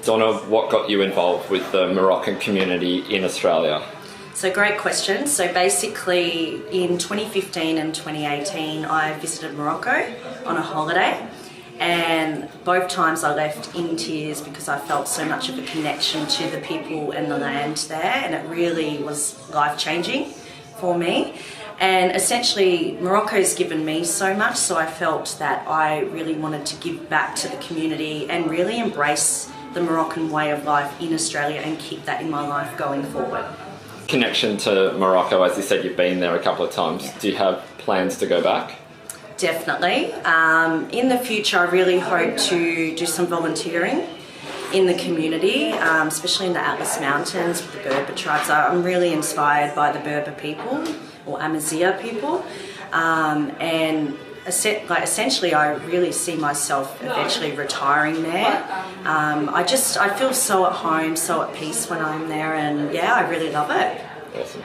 Donna, what got you involved with the Moroccan community in Australia? So great question. So basically in 2015 and 2018 I visited Morocco on a holiday, and both times I left in tears because I felt so much of a connection to the people and the land there, and it really was life-changing for me. And essentially Morocco's given me so much, so I felt that I really wanted to give back to the community and really embrace the Moroccan way of life in Australia and keep that in my life going forward. Connection to Morocco, as you said, you've been there a couple of times. Yeah. Do you have plans to go back? Definitely. In the future, I really hope to do some volunteering in the community, especially in the Atlas Mountains with the Berber tribes. I'm really inspired by the Berber people, or Amazigh people, and essentially I really see myself eventually retiring there. I feel so at home, so at peace when I'm there, and yeah, I really love it. Awesome.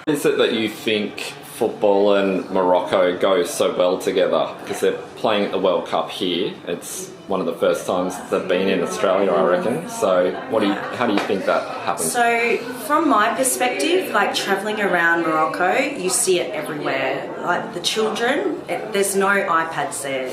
Is it that you think football and Morocco go so well together because they're playing at the World Cup here? It's one of the first times they've been in Australia, I reckon. So how do you think that happens? So from my perspective, like travelling around Morocco, you see it everywhere. Like the children, there's no iPads there.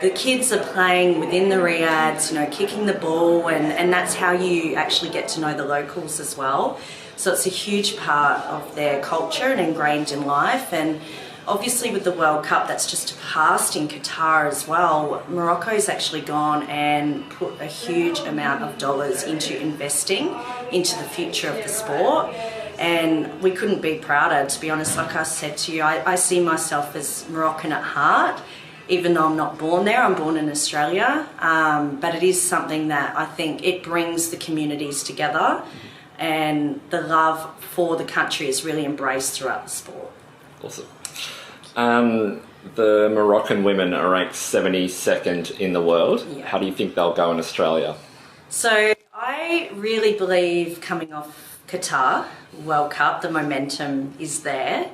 The kids are playing within the riads, kicking the ball, and that's how you actually get to know the locals as well. So it's a huge part of their culture and ingrained in life. And obviously with the World Cup that's just passed in Qatar as well, Morocco's actually gone and put a huge amount of dollars into investing into the future of the sport. And we couldn't be prouder, to be honest. Like I said to you, I see myself as Moroccan at heart. Even though I'm not born there, I'm born in Australia. But it is something that I think it brings the communities together, and the love for the country is really embraced throughout the sport. Awesome. The Moroccan women are ranked 72nd in the world. Yeah. How do you think they'll go in Australia? So I really believe coming off Qatar World Cup, the momentum is there.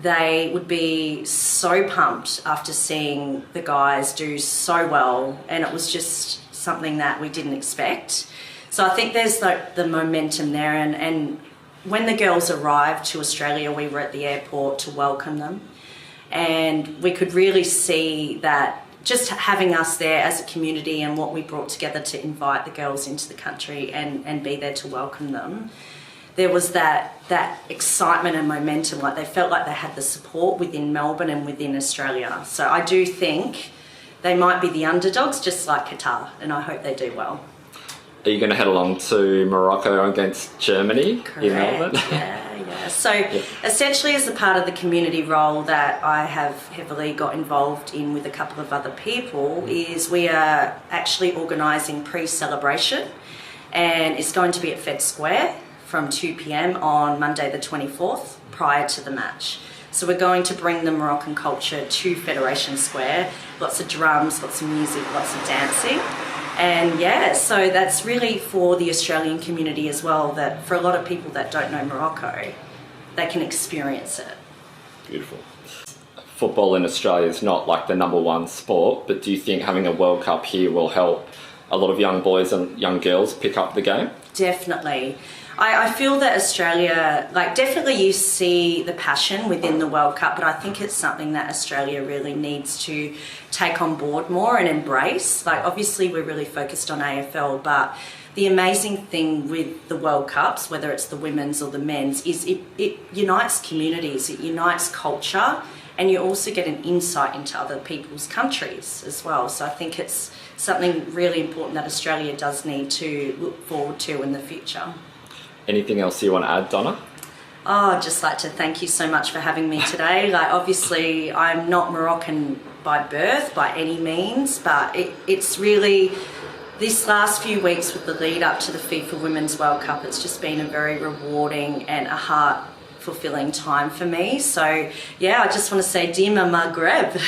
They would be so pumped after seeing the guys do so well, and it was just something that we didn't expect. So I think there's like the momentum there, and when the girls arrived to Australia, we were at the airport to welcome them, and we could really see that just having us there as a community and what we brought together to invite the girls into the country and be there to welcome them, there was that excitement and momentum. Like they felt like they had the support within Melbourne and within Australia. So I do think they might be the underdogs, just like Qatar, and I hope they do well. Are you going to head along to Morocco against Germany? Correct. In Melbourne? Yeah. So essentially, as a part of the community role that I have heavily got involved in with a couple of other people, is we are actually organising pre-celebration, and it's going to be at Fed Square from 2 p.m. on Monday the 24th, prior to the match. So we're going to bring the Moroccan culture to Federation Square. Lots of drums, lots of music, lots of dancing. And yeah, so that's really for the Australian community as well, that for a lot of people that don't know Morocco, they can experience it. Beautiful. Football in Australia is not like the number one sport, but do you think having a World Cup here will help a lot of young boys and young girls pick up the game? Definitely. I feel that Australia, definitely you see the passion within the World Cup, but I think it's something that Australia really needs to take on board more and embrace. Obviously we're really focused on AFL, but the amazing thing with the World Cups, whether it's the women's or the men's, is it unites communities, it unites culture, and you also get an insight into other people's countries as well. So I think it's something really important that Australia does need to look forward to in the future. Anything else you want to add, Donna? I'd just like to thank you so much for having me today. Obviously, I'm not Moroccan by birth by any means, but it's really this last few weeks with the lead up to the FIFA Women's World Cup, it's just been a very rewarding and a heart-fulfilling time for me. So, yeah, I just want to say, Dima Maghreb.